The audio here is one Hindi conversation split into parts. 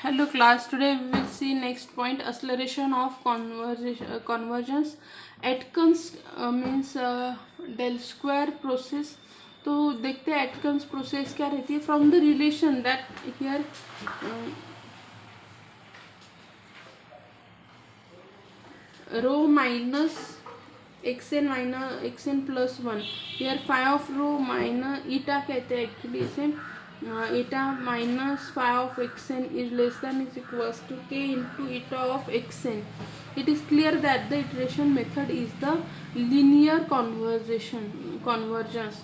Hello class, today we will see next point, acceleration of convergence. Atkins means del square process. तो देखते हैं एटकन्स प्रोसेस क्या रहती है from the relation that here rho minus xn plus one, here five of rho minus eta कहते हैं एक्चुअली इसे, eta minus phi of xn is less than is equals to k into eta of xn. It is clear that the iteration method is the linear convergence.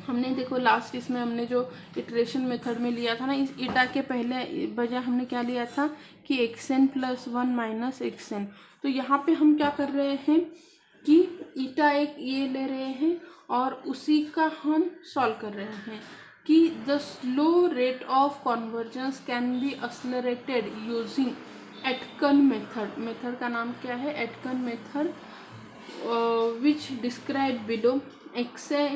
हमने देखो लास्ट इसमें हमने जो इटरेशन मेथड में लिया था ना, इस ईटा के पहले बजाय हमने क्या लिया था कि xn plus one minus xn. तो यहाँ पे हम क्या कर रहे हैं कि ईटा एक ये ले रहे हैं और उसी का हम सॉल्व कर रहे हैं कि the slow rate of convergence can be accelerated using Aitken method. Method का नाम क्या है? Aitken method, which described below. xi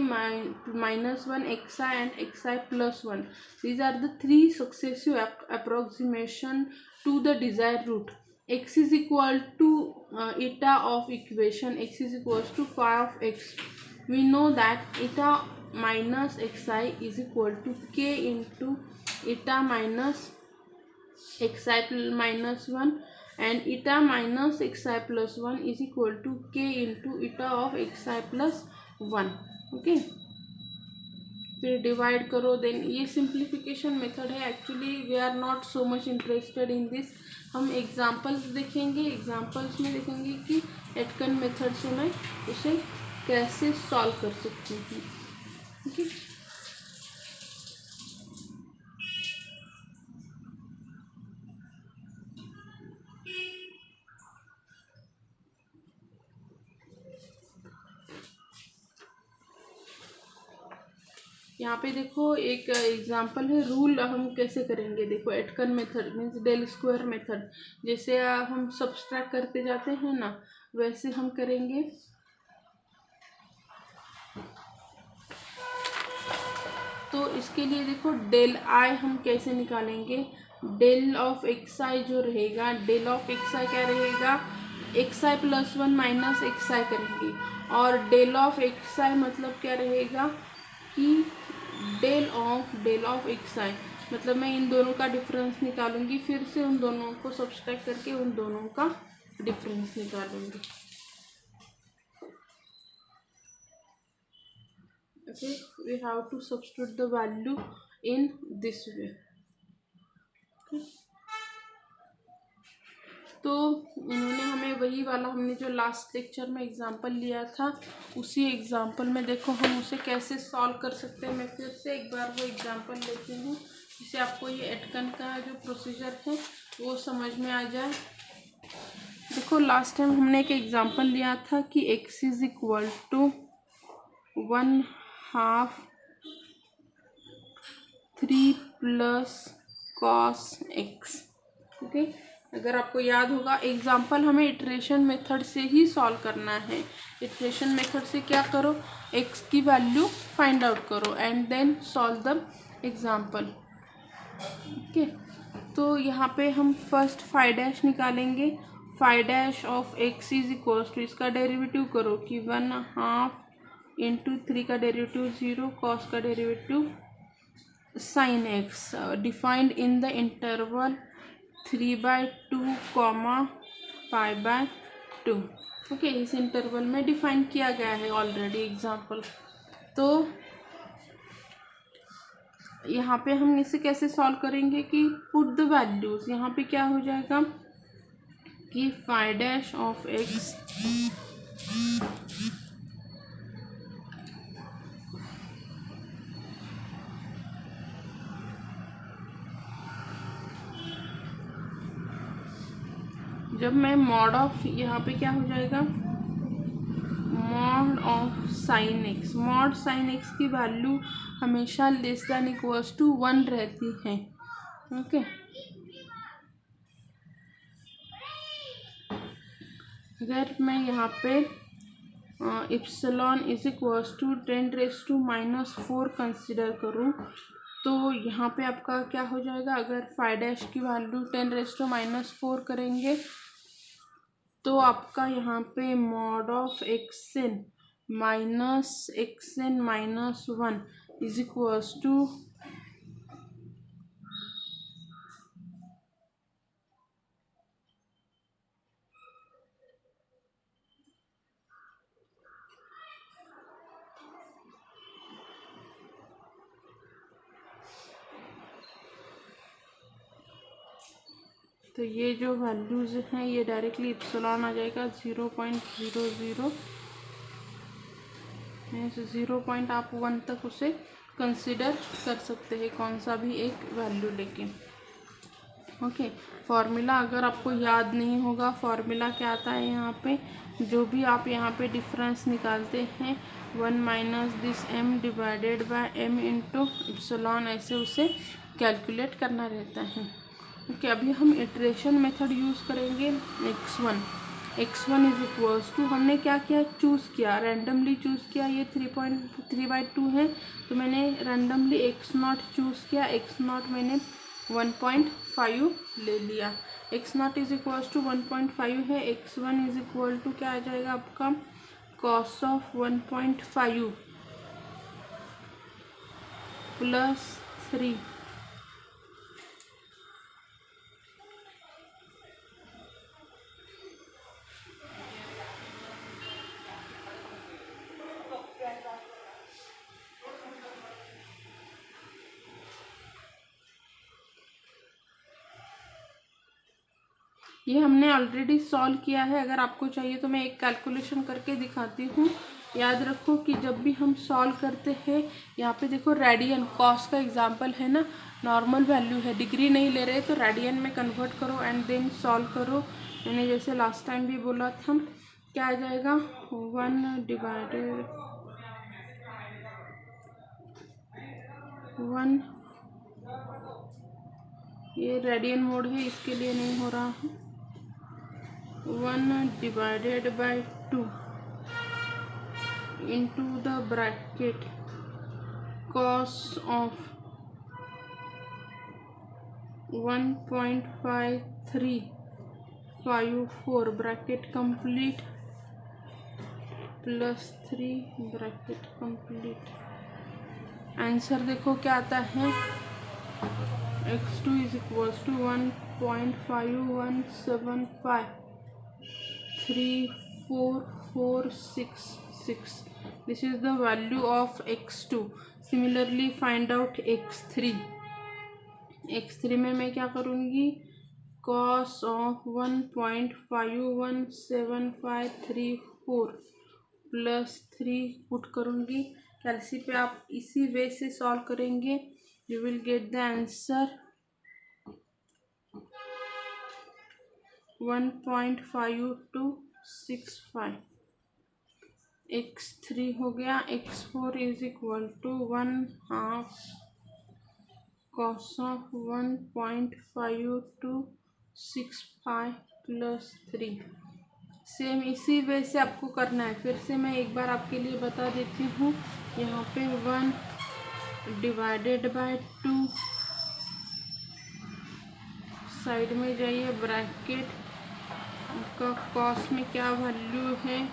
minus 1, xi and xi plus 1. These are the three successive approximation to the desired root. X is equal to eta of equation x is equals to phi of x. We know that eta minus xi is equal to k into eta minus xi minus 1 and eta minus xi plus 1 is equal to k into eta of xi plus 1. Okay, फिर डिवाइड करो, देन ये सिंप्लीफिकेशन मेथड है. Actually we are not so much interested in this. हम एग्जांपल्स देखेंगे, एग्जांपल्स में देखेंगे कि एटकन मेथड से मैं उसे कैसे सॉल्व कर सकती हूँ. ओके, यहाँ पे देखो एक एग्जांपल है. रूल हम कैसे करेंगे, देखो Aitken method means del square method. जैसे हम सब्सट्रैक्ट करते जाते हैं ना, वैसे हम करेंगे. तो इसके लिए देखो डेल आई हम कैसे निकालेंगे. डेल ऑफ एक्स आई जो रहेगा, डेल ऑफ एक्स आई क्या रहेगा, एक्स आई प्लस वन माइनस एक्स आई करेंगे. और डेल ऑफ एक्स आई मतलब क्या रहेगा कि डेल ऑफ एक्स आई मतलब मैं इन दोनों का डिफरेंस निकालूंगी, फिर से उन दोनों को सब्सट्रैक्ट करके उन दोनों का difference निकालूंगी. Okay, we have to substitute the value in this way. Okay. तो इन्होंने हमें वही वाला हमने जो लास्ट लेक्चर में एग्जांपल लिया था, उसी एग्जांपल में देखो हम उसे कैसे सॉल्व कर सकते हैं. मैं फिर से एक बार वो एग्जांपल लेती हूँ जिससे आपको ये एटकन का जो प्रोसीजर है वो समझ में आ जाए. देखो लास्ट टाइम हमने एक एग्जांपल लिया था कि x is equal to 1/2 3 plus cos x. Okay, अगर आपको याद होगा एग्जाम्पल हमें इटरेशन मेथड से ही सॉल्व करना है. इटरेशन मेथड से क्या करो, x की वैल्यू फाइंड आउट करो and then solve the example. Okay, तो यहाँ पे हम फर्स्ट फाई डैश निकालेंगे. Phi dash of x is equals to, इसका डेरिवेटिव करो कि 1/2 इंटू 3 का डेरिवेटिव 0, कॉस का derivative sine x, defined in the interval 3/2 π/2. Okay, इस इंटरवल में डिफाइन किया गया है ऑलरेडी एग्जाम्पल. तो यहाँ पे हम इसे कैसे सॉल्व करेंगे कि पुट द वैल्यूज. यहाँ पे क्या हो जाएगा कि फाई डैश ऑफ एक्स जब मैं मॉड ऑफ, यहाँ पे क्या हो जाएगा mod of sine x. Mod sine x की वैल्यू हमेशा लेस दैन इक्वल्स टू 1 रहती है. ओके, अगर मैं यहाँ पे epsilon is equals to 10⁻⁻⁴ consider करूँ तो यहाँ पे आपका क्या हो जाएगा, अगर 5' की वैल्यू 10⁻⁻4 करेंगे तो आपका यहाँ पे mod of xn-xn-1 is equals to तो ये जो वैल्यूज हैं ये डायरेक्टली इप्सिलॉन आ जाएगा 0.00 मीन्स 0. आप 1 तक उसे कंसिडर कर सकते हैं, कौन सा भी एक वैल्यू लेके। ओके, फॉर्मूला अगर आपको याद नहीं होगा, फॉर्मूला क्या आता है यहाँ पे, जो भी आप यहाँ पे डिफरेंस निकालते हैं 1 minus this m divided by m into epsilon, ऐसे उसे कैलकुलेट करना रहता है। ओके, अभी हम इटरेशन मेथड यूज़ करेंगे। x1 इज इक्वल्स टू, हमने क्या किया, चूज़ किया, रैंडमली चूज़ किया, ये 3.3/2 है तो मैंने रैंडमली x0 चूज़ किया, x0 मैंने 1.5 ले लिया। x0 इज इक्वल्स टू 1.5 है, x1 इज इक्वल टू क्या आ जाएगा आपका, कॉस ऑफ 1.5 प्लस 3 ये हमने ऑलरेडी सॉल्व किया है। अगर आपको चाहिए तो मैं एक कैलकुलेशन करके दिखाती हूँ। याद रखो कि जब भी हम सॉल्व करते हैं, यहाँ पे देखो रेडियन, कॉस का एग्जांपल है ना, नॉर्मल वैल्यू है, डिग्री नहीं ले रहे तो रेडियन में कन्वर्ट करो एंड देन सॉल्व करो। मैंने जैसे लास्ट टाइम भी बोला था, क्या आ जाएगा, 1 डिवाइडेड 1, ये रेडियन मोड है इसके लिए नहीं हो रहा है, 1 divided by 2 into the bracket cos of 1.5354 bracket complete plus 3 bracket complete. Answer देखो क्या आता है, x2 is equals to 1.5117534466। This is the value of x2. Similarly find out x3। x3 में मैं क्या करूँगी, cos ऑफ 1.517534 प्लस 3 पुट करूँगी। कैलसी पे आप इसी वे से सॉल्व करेंगे, you will get the answer 1.5265। x3 हो गया, x4 is equal to 1/2 cos of 1.5265 plus 3। Same इसी वे से आपको करना है। फिर से मैं एक बार आपके लिए बता देती हूँ, यहाँ पे 1 डिवाइडेड बाय 2, साइड में जाइए, ब्रैकेट का कॉस में क्या वैल्यू है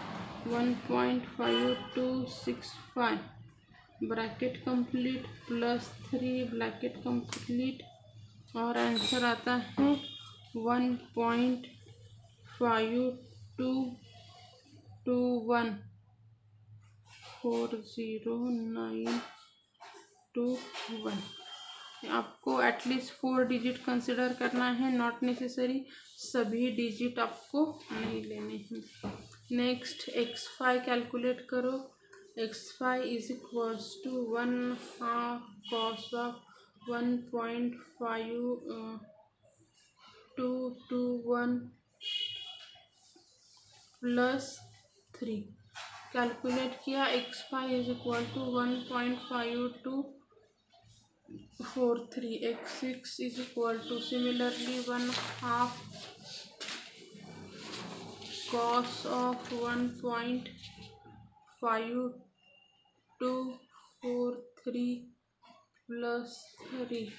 1.5265, bracket complete plus 3 bracket complete, और आंसर आता है 1.5221409221। आपको एटलीस्ट 4 डिजिट कंसिडर करना है, नॉट नेसेसरी सभी डिजिट आपको नहीं लेने हैं। नेक्स्ट x5 कैलकुलेट करो। x5 is equals to 1/2 cos of 1.5221 plus 3 calculate किया, x5 is equal to 1.5243, x6 is equal to similarly 1/2 cos of 1.5243 plus 3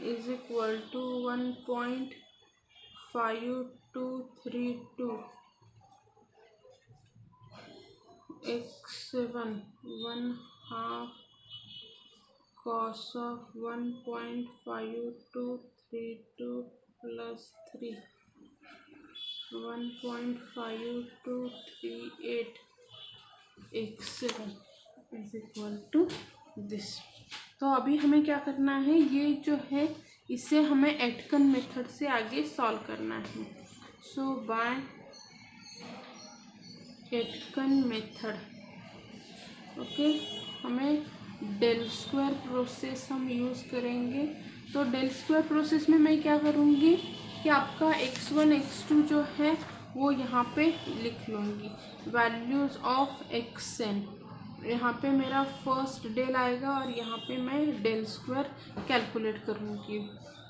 is equal to 1.5232 x7 1/2 cos of 1.5232 plus 3 1.5238 x7 is equal to this. तो अभी हमें क्या करना है, ये जो है इसे हमें एटकन मेथड से आगे सॉल्व करना है। सो बाय एटकन मेथड ओके हमें डेल स्क्वायर प्रोसेस हम यूज़ करेंगे। तो डेल स्क्वायर प्रोसेस में मैं क्या करूँगी कि आपका x1 x2 जो है वो यहाँ पे लिख लूँगी, वैल्यूज़ ऑफ xn। यहाँ पे मेरा फर्स्ट डेल आएगा और यहाँ पे मैं डेल स्क्वायर कैलकुलेट करूँगी।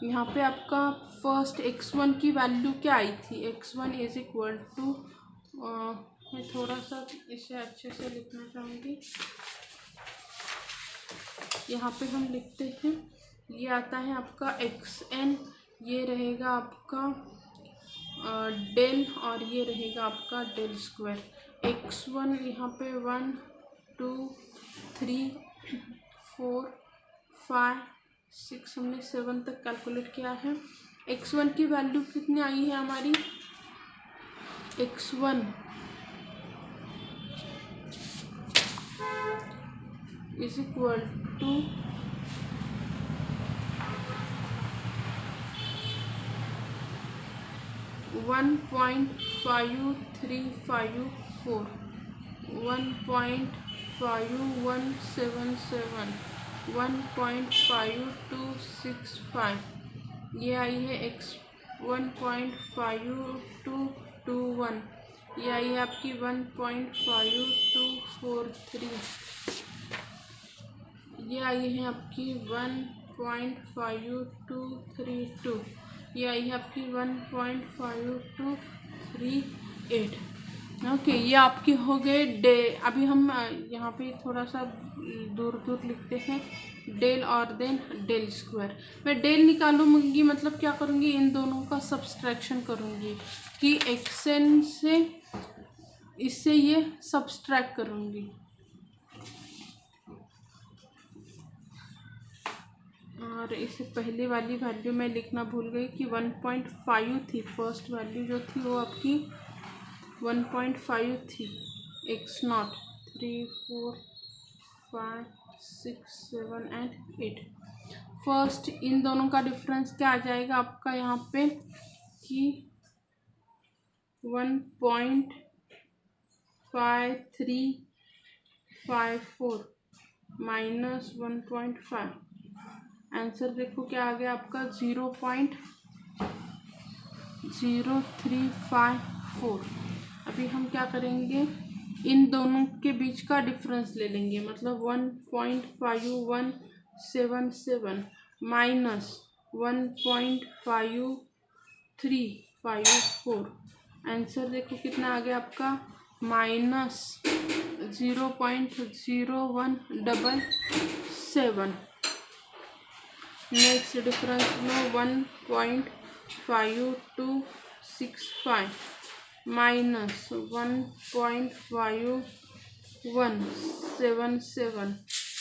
यहाँ पे आपका फर्स्ट x1 की वैल्यू क्या आई थी, x1 इज इक्वल टू, मैं थोड़ा सा इसे अच्छे से लिखना चाहूँगी। यहाँ पे हम लिखते हैं, ये आता है आपका xn, ये रहेगा आपका डेल और ये रहेगा आपका डेल स्क्वायर। x1 यहाँ पे 1 2 3 4 5 6 हमने 7 तक कैलकुलेट किया है। x1 की वैल्यू कितनी आई है हमारी, x1 इज इक्वल टू 1.5354 1.5177 1.5265, ये आई है x 1.5221, ये आई है आपकी 1.5243, ये आई है आपकी 1.5232, ये आई है आपकी 1.5238। ओके ये आपकी हो गए डे। अभी हम यहाँ पे थोड़ा सा दूर दूर लिखते हैं डेल और देन डेल स्क्वायर। मैं डेल निकालूंगी, मतलब क्या करूँगी, इन दोनों का सब्सट्रैक्शन करूँगी कि एक्सएन से इससे ये सब्सट्रैक्ट करूँगी। और इससे पहले वाली वैल्यू मैं लिखना भूल गई कि 1.5 थी, फर्स्ट वैल्यू जो थी वो आपकी 1.5 थी। x0 3 4 5 6 7 and 8। फर्स्ट इन दोनों का डिफरेंस क्या आ जाएगा आपका यहाँ पे कि 1.5354 माइनस 1.5, आंसर देखो क्या आ गया आपका 0.0354। अभी हम क्या करेंगे, इन दोनों के बीच का डिफरेंस ले लेंगे, मतलब 1.5177 माइनस 1.5354, आंसर देखो कितना आ गया आपका माइनस 0.0177। नेक्स्ट डिफरेंस लो 1.5265 माइनस 1.5177,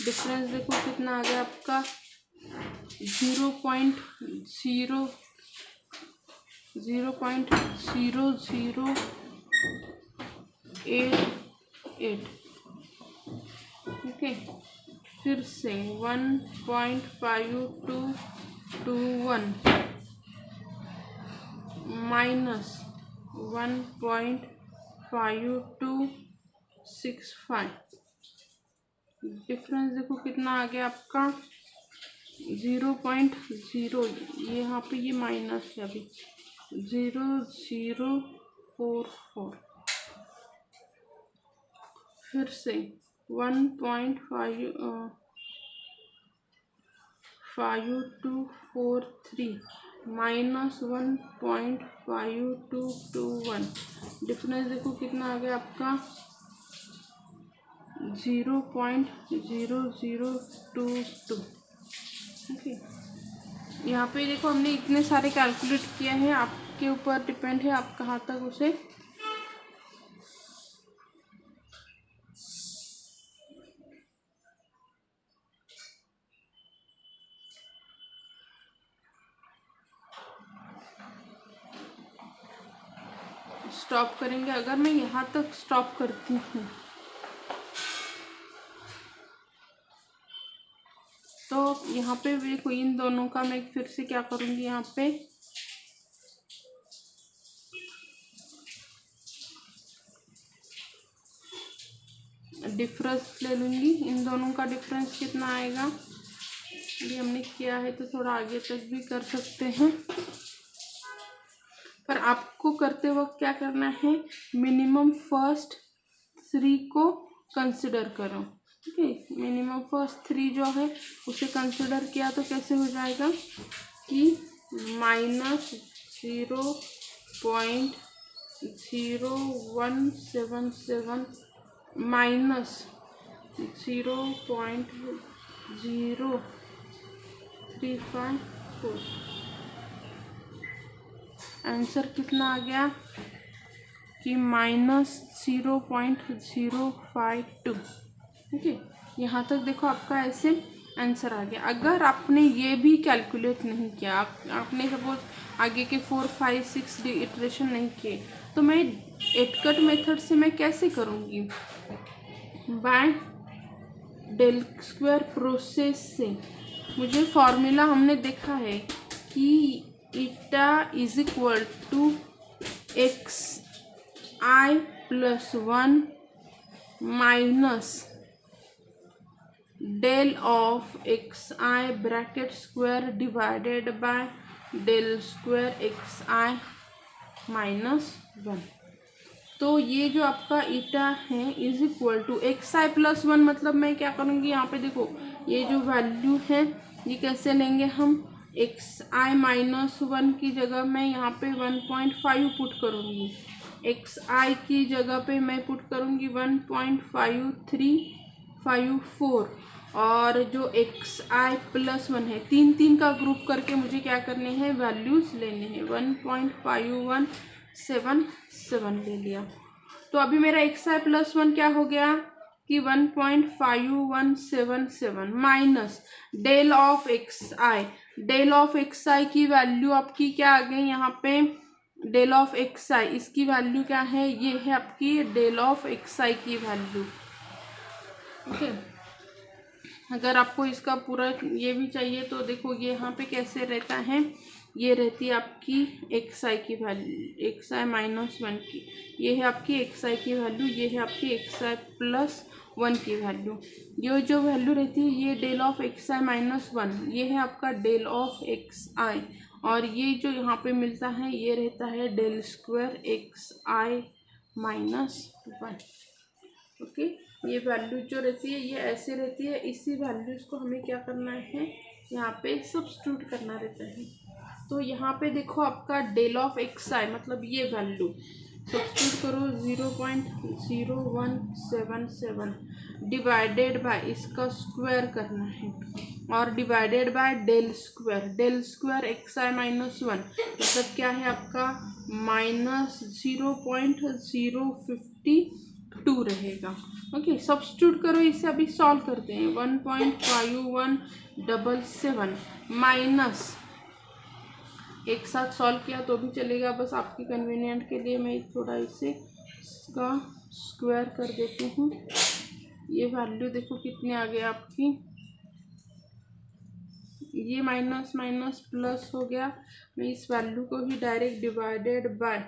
डिफरेंस देखो कितना आ गया आपका 0.0088। ओके फिर से 1.5221 माइनस 1.5265, डिफरेंस देखो कितना आ गया आपका 0.0, ये यहाँ पे ये माइनस है अभी 0044। फिर से 1.5243 माइनस 1.5221, डिफरेंस देखो कितना आ गया आपका 0.0022। ओके, यहाँ पे देखो हमने इतने सारे कैलकुलेट किए हैं, आपके ऊपर डिपेंड है आप कहाँ तक उसे स्टॉप करेंगे। अगर मैं यहाँ तक स्टॉप करती हूँ तो यहाँ पे देखो इन दोनों का मैं फिर से क्या करूँगी, यहाँ पे डिफरेंस ले लूँगी। इन दोनों का डिफरेंस कितना आएगा, ये हमने किया है तो थोड़ा आगे तक भी कर सकते हैं, पर आपको करते वक्त क्या करना है, मिनिमम फर्स्ट 3 को कंसिडर करो। ओके, मिनिमम फर्स्ट 3 जो है उसे कंसिडर किया तो कैसे हो जाएगा कि -0.0177 -0.0354। आंसर कितना आ गया कि -0.052। ओके, यहाँ तक देखो आपका ऐसे आंसर आ गया। अगर आपने ये भी कैलकुलेट नहीं किया, आपने सपोज आगे के 4, 5, 6 इटरेशन नहीं किए, तो मैं 8 कट मेथड से मैं कैसे करूँगी, बाय डेल स्क्वायर प्रोसेस से। मुझे फॉर्मूला हमने देखा है कि eta is equal to xi+1 minus del of xi bracket square divided by del square xi -1। तो ये जो आपका ईटा है इज इक्वल टू xi+1, मतलब मैं क्या करूँगी, यहाँ पे देखो ये जो वैल्यू है ये कैसे लेंगे हम, xi-1 की जगह मैं यहाँ पे 1.5 पुट करूँगी, xi की जगह पे मैं पुट करूँगी 1.5354, और जो xi+1 है 3 का ग्रुप करके मुझे क्या करने हैं, वैल्यूज लेने हैं। 1.5177 ले लिया, तो अभी मेरा xi+1 क्या हो गया कि 1.5177 minus del of xi। Del of xi की वैल्यू आपकी क्या आ गई, यहाँ पे डेल ऑफ xi इसकी वैल्यू क्या है, ये है आपकी डेल ऑफ xi की वैल्यू। ओके, अगर आपको इसका पूरा ये भी चाहिए तो देखो ये यहाँ पे कैसे रहता है, ये रहती है आपकी xi की वैल्यू, xi-1 की, ये है आपकी xi की वैल्यू, ये है आपकी xi+1 की वैल्यू। ये जो वैल्यू रहती है ये डेल ऑफ xi-1, ये है आपका डेल ऑफ xi, और ये जो यहाँ पे मिलता है ये रहता है डेल स्क्वायर xi-1। ओके, ये वैल्यू जो रहती है ये ऐसे रहती है, इसी वैल्यूज को हमें क्या करना है, यहाँ पे सब्स्टिट्यूट करना रहता है। तो यहाँ पे देखो आपका डेल ऑफ xi मतलब ये वैल्यू सब्स्टिट्यूट करो 0.0177 डिवाइडेड बाय इसका स्क्वायर करना है, और divided by del square xi-1 मतलब क्या है आपका -0.052 रहेगा। ओके, सब्स्टिट्यूट करो इसे, अभी सॉल्व करते हैं। 1.5177 माइनस, एक साथ सॉल्व किया तो भी चलेगा, बस आपके कन्वीनियंट के लिए मैं थोड़ा इसे इसका स्क्वायर कर देती हूँ। ये वैल्यू देखो कितने आ गए आपकी, ये माइनस माइनस प्लस हो गया, मैं इस वैल्यू को ही डायरेक्ट डिवाइडेड बाय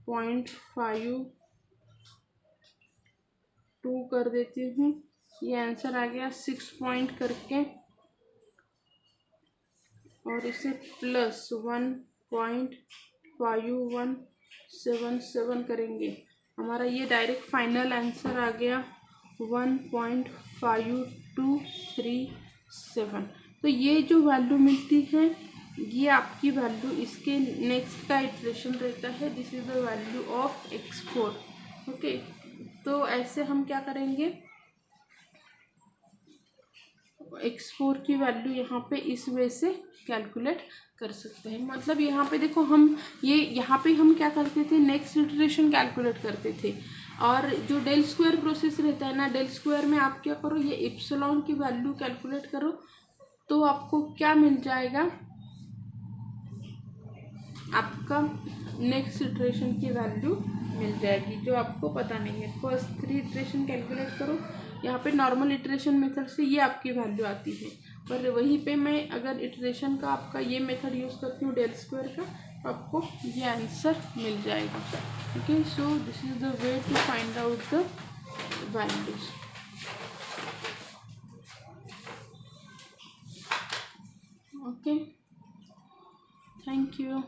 0.52 कर देती हूँ। ये आंसर आ गया 6 पॉइंट करके, और इसे प्लस 1.5177 करेंगे, हमारा ये डायरेक्ट फाइनल आंसर आ गया 1.5237। तो ये जो वैल्यू मिलती है ये आपकी वैल्यू, इसके नेक्स्ट का इटरेशन रहता है, this is the value of x4। Okay, तो ऐसे हम क्या करेंगे, x4 की वैल्यू यहाँ पे इस वे से कैलकुलेट कर सकते हैं। मतलब यहाँ पे देखो हम ये यहाँ पे हम क्या करते थे, नेक्स्ट इटरेशन कैलकुलेट करते थे। और जो डेल स्क्वायर प्रोसेस रहता है ना, डेल स्क्वायर में आप क्या करो, ये एप्सिलॉन की वैल्यू कैलकुलेट करो, तो आपको क्या मिल जाएगा, आपका नेक्स्ट इटरेशन की वैल्यू मिल जाएगी जो आपको पता नहीं है। फर्स्ट 3 इटरेशन कैलकुलेट करो, यहाँ पे नॉर्मल इटरेशन मेथड से ये आपकी वैल्यू आती है। पर वहीं पे मैं अगर इटरेशन का आपका ये मेथड यूज़ करती हूँ डेल स्क्वायर का, तो आपको ये आंसर मिल जाएगा। Okay, so this is the way to find out the values. Okay, thank you.